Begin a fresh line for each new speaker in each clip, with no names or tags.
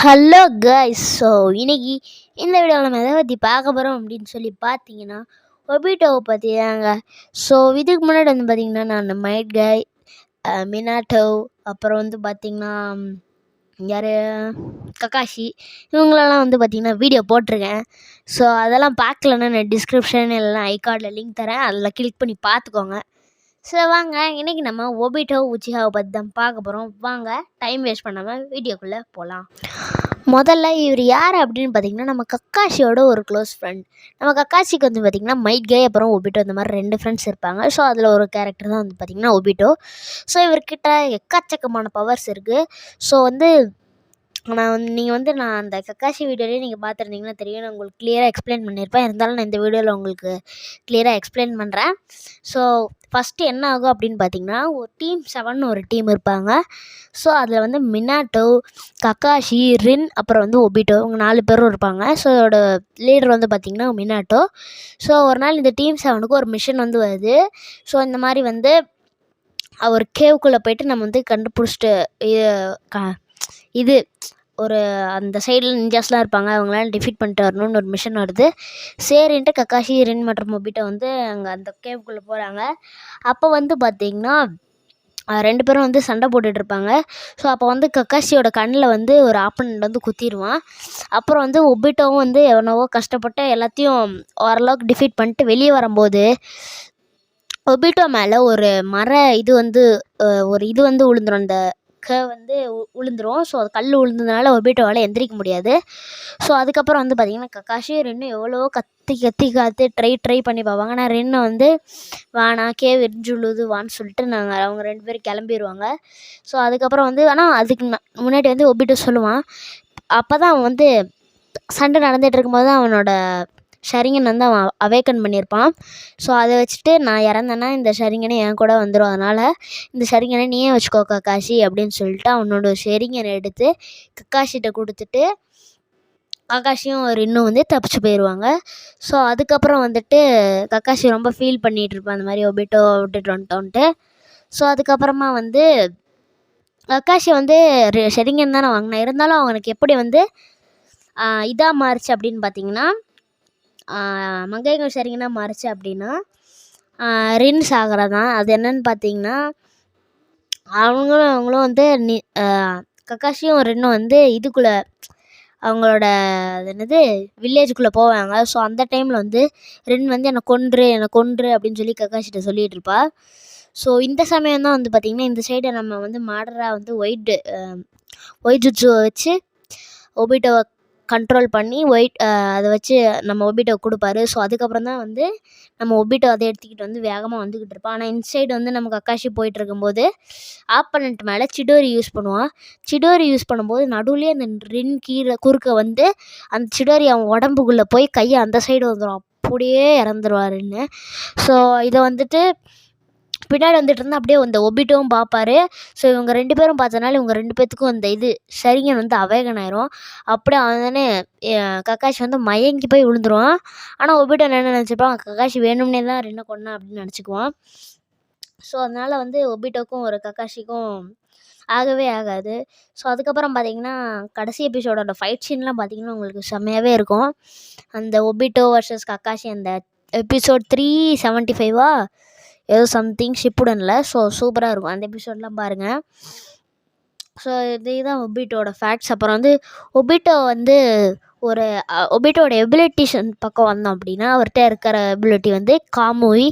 Hello guys. So இன்னைக்கு இந்த வீடியோவில் நம்ம எதை பற்றி பார்க்க போகிறோம் அப்படின்னு சொல்லி பார்த்தீங்கன்னா ஒபிட்டோவை பற்றி தாங்க. ஸோ இதுக்கு முன்னாடி வந்து பார்த்திங்கன்னா நான் மைட் காய், மினாட்டோ, அப்புறம் வந்து பார்த்திங்கன்னா யார் கக்காஷி, இவங்களெல்லாம் வந்து பார்த்திங்கன்னா வீடியோ போட்டிருக்கேன். ஸோ அதெல்லாம் பார்க்கலன்னா நான் டிஸ்கிரிப்ஷன் இல்லைனா ஐகார்டில் லிங்க் தரேன், அதில் கிளிக் பண்ணி பார்த்துக்கோங்க. ஸோ வாங்க, இன்றைக்கி நம்ம ஒபிட்டோ உச்சிஹாவை பற்றி தான் பார்க்க போகிறோம். வாங்க டைம் வேஸ்ட் பண்ணாமல் வீடியோக்குள்ளே போகலாம். முதல்ல இவர் யார் அப்படின்னு பார்த்தீங்கன்னா நம்ம கக்காஷியோட ஒரு க்ளோஸ் ஃப்ரெண்ட். நம்ம கக்காஷிக்கு வந்து பார்த்திங்கன்னா மைட் கே அப்புறம் ஒபிட்டோ இந்த மாதிரி 2 ஃப்ரெண்ட்ஸ் இருப்பாங்க. ஸோ அதில் ஒரு கேரக்டர் தான் வந்து பார்த்திங்கன்னா ஒபிட்டோ. ஸோ இவர்கிட்ட எக்கச்சக்கமான பவர்ஸ் இருக்குது. ஸோ வந்து நான் அந்த கக்காஷி வீடியோலேயே நீங்கள் பார்த்துருந்தீங்கன்னா தெரியும், நான் உங்களுக்கு கிளியராக எக்ஸ்பிளைன் பண்ணியிருப்பேன். இருந்தாலும் நான் இந்த வீடியோவில் உங்களுக்கு கிளியராக எக்ஸ்பிளைன் பண்ணுறேன். ஸோ ஃபஸ்ட்டு என்ன ஆகும் அப்படின்னு பார்த்தீங்கன்னா, ஒரு டீம் 7 ஒரு டீம் இருப்பாங்க. ஸோ அதில் வந்து மினாட்டோ, கக்காஷி, ரின், அப்புறம் வந்து ஒபிட்டோ, இவங்க 4 பேரும் இருப்பாங்க. ஸோ இதோட லீடர் வந்து பார்த்திங்கன்னா மினாட்டோ. ஸோ ஒரு நாள் இந்த டீம் 7க்கு ஒரு மிஷன் வந்து வருது. ஸோ இந்த மாதிரி வந்து ஒரு கேவுக்குள்ளே போய்ட்டு நம்ம வந்து கண்டுபிடிச்சிட்டு இது ஒரு அந்த சைடில் நிஞ்சாஸ்லாம் இருப்பாங்க, அவங்களால டிஃபீட் பண்ணிட்டு வரணும்னு ஒரு மிஷன் வருது. சரின்ட்டு கக்காஷி, ரின் மற்றும் ஒபிட்டோ வந்து அங்கே அந்த கேவுக்குள்ளே போகிறாங்க. அப்போ வந்து பார்த்திங்கன்னா 2 பேரும் வந்து சண்டை போட்டுட்ருப்பாங்க. ஸோ அப்போ வந்து கக்காஷியோட கண்ணில் வந்து ஒரு ஆப்பனண்ட் வந்து குத்திடுவான். அப்புறம் வந்து ஒபிட்டோவும் வந்து எவனவோ கஷ்டப்பட்டு எல்லாத்தையும் ஓரளவுக்கு டிஃபீட் பண்ணிட்டு வெளியே வரும்போது ஒபிட்டோ மேலே ஒரு இது வந்து விழுந்துடும். அந்த வந்து விழுந்துடும். ஸோ அது கல் விழுந்ததுனால ஒபிட்டோவால் எந்திரிக்க முடியாது. ஸோ அதுக்கப்புறம் வந்து பார்த்திங்கன்னா கக்காஷி, ரென்னு எவ்வளோ கத்தி ட்ரை பண்ணி பார்ப்பாங்க. ஆனால் ரென்னை வந்து வேணாம், கேவ் எரிஞ்சுழுது வான்னு சொல்லிட்டு அவங்க 2 பேரும் கிளம்பிடுவாங்க. ஸோ அதுக்கப்புறம் வந்து ஆனால் அதுக்கு முன்னாடி வந்து ஒபிட்டோ சொல்லுவான். அப்போ தான் அவன் வந்து சண்டை நடந்துகிட்டு இருக்கும்போது தான் அவனோட ஷரிங்கன் வந்து அவன் அவேக்கன் பண்ணியிருப்பான். ஸோ அதை வச்சுட்டு நான் இறந்தேன்னா இந்த ஷரிங்கனை என் கூட வந்துடும், அதனால் இந்த ஷரிங்கனை நீயே வச்சுக்கோ கக்காஷி அப்படின்னு சொல்லிட்டு அவனோட ஷரிங்கனை எடுத்து கக்காஷிகிட்ட கொடுத்துட்டு கக்காஷியும் இன்னும் வந்து தப்பிச்சு போயிடுவாங்க. ஸோ அதுக்கப்புறம் வந்துட்டு கக்காஷி ரொம்ப ஃபீல் பண்ணிகிட்டு இருப்பான், அந்த மாதிரி ஒபிட்டோ விட்டுட்டு வந்துட்டோன்ட்டு. ஸோ அதுக்கப்புறமா வந்து கக்காஷி வந்து ஷரிங்கன் தான் நான் வாங்கினேன், இருந்தாலும் அவனுக்கு எப்படி வந்து இதாக மாறுச்சு அப்படின்னு பார்த்தீங்கன்னா, மங்கைகள் சரிங்கன்னா மாறுச்சு அப்படின்னா ரின் சாகரம் தான். அது என்னன்னு பார்த்தீங்கன்னா, அவங்களும் வந்து கக்காஷியும் ரின்னும் வந்து இதுக்குள்ளே அவங்களோட வில்லேஜுக்குள்ளே போவாங்க. ஸோ அந்த டைமில் வந்து ரின் வந்து என்னை கொன்று அப்படின்னு சொல்லி கக்காஷிட்ட சொல்லிகிட்டு இருப்பா. ஸோ இந்த சமயம் தான் வந்து பார்த்திங்கன்னா இந்த சைடை நம்ம வந்து மாடராக வந்து ஒயிட் ஜுட்ஸுவை வச்சு ஒபிட்டோவை கண்ட்ரோல் பண்ணி அதை வச்சு நம்ம ஒபிட்டோ கொடுப்பாரு. ஸோ அதுக்கப்புறம் தான் வந்து நம்ம ஒபிட்டோ அதை எடுத்துக்கிட்டு வந்து வேகமாக வந்துக்கிட்டு இருப்பான். ஆனால் இந்த சைடு வந்து நம்ம கக்காஷி போயிட்டு இருக்கும்போது ஆப்பனண்ட் மேலே சிடோரி யூஸ் பண்ணுவான். சிடோரி யூஸ் பண்ணும்போது நடுவுலேயே அந்த ரின் குறுக்க வந்து அந்த சிடோரி அவன் உடம்புக்குள்ளே போய் கையை அந்த சைடு வந்துடும், அப்படியே இறந்துருவாருன்னு. ஸோ இதை வந்துட்டு பின்னாடி வந்துட்டு இருந்தால் அப்படியே அந்த ஒபிட்டோவும் பார்ப்பாரு. ஸோ இவங்க 2 பேரும் பார்த்தனால இவங்க 2 பேர்த்துக்கும் அந்த ஷரிங்கன் வந்து அவேகன் ஆயிரும். அப்படியே அவனே கக்காஷி வந்து மயங்கி போய் விழுந்துருவான். ஆனால் ஒபிட்டோ என்ன நினச்சிப்பான், கக்காஷி வேணும்னே தான் ரின்னை கொண்டான் அப்படின்னு நினச்சிக்குவான். ஸோ அதனால் வந்து ஒபிட்டோக்கும் ஒரு கக்காஷிக்கும் ஆகவே ஆகாது. ஸோ அதுக்கப்புறம் பார்த்திங்கன்னா கடைசி எபிசோடோட ஃபைட் சீன்லாம் பார்த்திங்கன்னா உங்களுக்கு செம்மையாகவே இருக்கும். அந்த ஒபிட்டோ வர்சஸ் கக்காஷி அந்த எபிசோட் 375 ஏதோ சம்திங் ஷிப்புடனில். ஸோ சூப்பராக இருக்கும், அந்த எபிசோட்லாம் பாருங்கள். ஸோ இதுதான் ஒபிட்டோட ஃபேக்ட்ஸ். அப்புறம் வந்து ஒபிட்டோ வந்து ஒபிட்டோட எபிலிட்டிஷன் பக்கம் வந்தோம் அப்படின்னா அவர்கிட்ட இருக்கிற எபிலிட்டி வந்து காமுய்.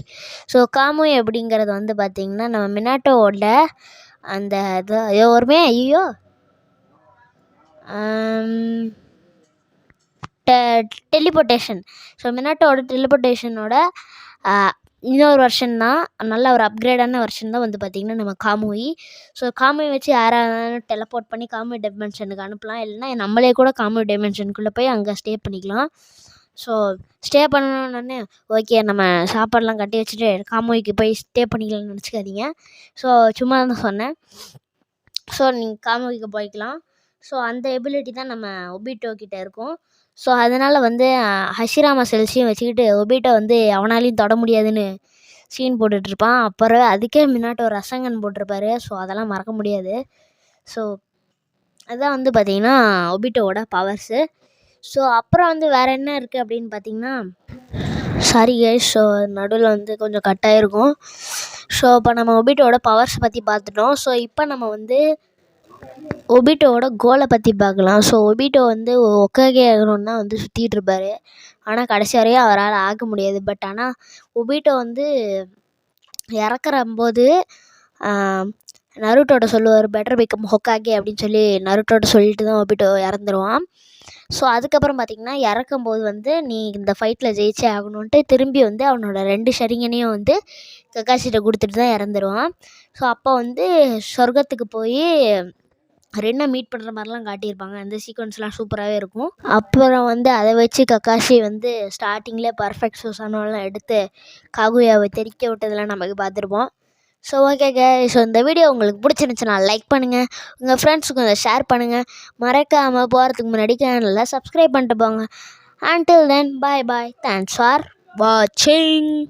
ஸோ காமுய் அப்படிங்கிறது வந்து பார்த்திங்கன்னா நம்ம மினாட்டோவோட அந்த ஒருமே டெலிபோர்ட்டேஷன். ஸோ மினாட்டோட டெலிபோர்ட்டேஷனோட இன்னொரு வெர்ஷன் தான், நல்ல ஒரு அப்கிரேடான வெர்ஷன் தான் வந்து பார்த்திங்கன்னா நம்ம காமுய். ஸோ காமுய் வச்சு யாராவது டெலப்போர்ட் பண்ணி காமுய் டைமென்ஷனுக்கு அனுப்பலாம், இல்லைனா நம்மளே கூட காமுய் டைமென்ஷனுக்குள்ளே போய் அங்கே ஸ்டே பண்ணிக்கலாம். ஸோ ஸ்டே பண்ணணுன்னே ஓகே நம்ம சாப்பாடெலாம் கட்டி வச்சுட்டு காமுய்க்கு போய் ஸ்டே பண்ணிக்கலாம்னு நினச்சிக்காதீங்க. ஸோ சும்மா தான் சொன்னேன். ஸோ நீங்கள் காமுய்க்கு போய்க்கலாம். ஸோ அந்த எபிலிட்டி தான் நம்ம ஒபிட்டோ கிட்டே இருக்கும். ஸோ அதனால் வந்து ஹஷிராமா செல்ஸையும் வச்சுக்கிட்டு ஒபிட்டோ வந்து அவனாலையும் தொட முடியாதுன்னு சீன் போட்டுட்ருப்பான். அப்புறம் அதுக்கே மினாட்டோ ரசங்கன் போட்டிருப்பாரு. ஸோ அதெல்லாம் மறக்க முடியாது. ஸோ அதுதான் வந்து பார்த்திங்கன்னா ஒபிட்டோவோட பவர்ஸு. ஸோ அப்புறம் வந்து வேறு என்ன இருக்குது அப்படின்னு பார்த்திங்கன்னா, சாரி கைஸ், ஸோ நடுவில் வந்து கொஞ்சம் கட் ஆகிருக்கும். ஸோ இப்போ நம்ம ஒபிட்டோவோட பவர்ஸை பற்றி பார்த்துட்டோம். ஸோ இப்போ நம்ம வந்து ஒபிட்டோவோட கோலை பற்றி பார்க்கலாம். ஸோ ஒபிட்டோ வந்து ஒக்காகே ஆகணும்னு தான் வந்து சுற்றிட்டு இருப்பார். ஆனால் கடைசி வரையும் அவரால் ஆக முடியாது. பட் ஆனால் ஒபிட்டோ வந்து இறக்குறம்போது நருட்டோட்ட சொல்லுவார், பெட்டர் பிகம் ஹொக்காகே அப்படின்னு சொல்லி நருட்டோட்ட சொல்லிட்டு தான் ஒபிட்டோ இறந்துருவான். ஸோ அதுக்கப்புறம் பார்த்திங்கன்னா இறக்கும்போது வந்து நீ இந்த ஃபைட்டில் ஜெயிச்சே ஆகணுன்ட்டு திரும்பி வந்து அவனோட 2 ஷரிங்கனையும் வந்து கக்காஷிட்ட கொடுத்துட்டு தான் இறந்துருவான். ஸோ அப்போ வந்து சொர்க்கத்துக்கு போய் ரென்னை மீட் பண்ணுற மாதிரிலாம் காட்டியிருப்பாங்க. அந்த சீக்வன்ஸ்லாம் சூப்பராகவே இருக்கும். அப்புறம் வந்து அதை வச்சு கக்காஷி வந்து ஸ்டார்டிங்கில் பர்ஃபெக்ட் சுசானோலாம் எடுத்து காகுயாவை தெறிக்க விட்டதெல்லாம் நமக்கு பார்த்துருப்போம். ஸோ ஓகே கைஸ், ஸோ இந்த வீடியோ உங்களுக்கு பிடிச்சிருந்துச்சுன்னா லைக் பண்ணுங்கள், உங்கள் ஃப்ரெண்ட்ஸுக்கு அதை ஷேர் பண்ணுங்கள், மறக்காமல் போகிறதுக்கு முன்னாடி சேனலில் சப்ஸ்கிரைப் பண்ணிட்டு போங்க. Until then, bye bye. Thanks for watching.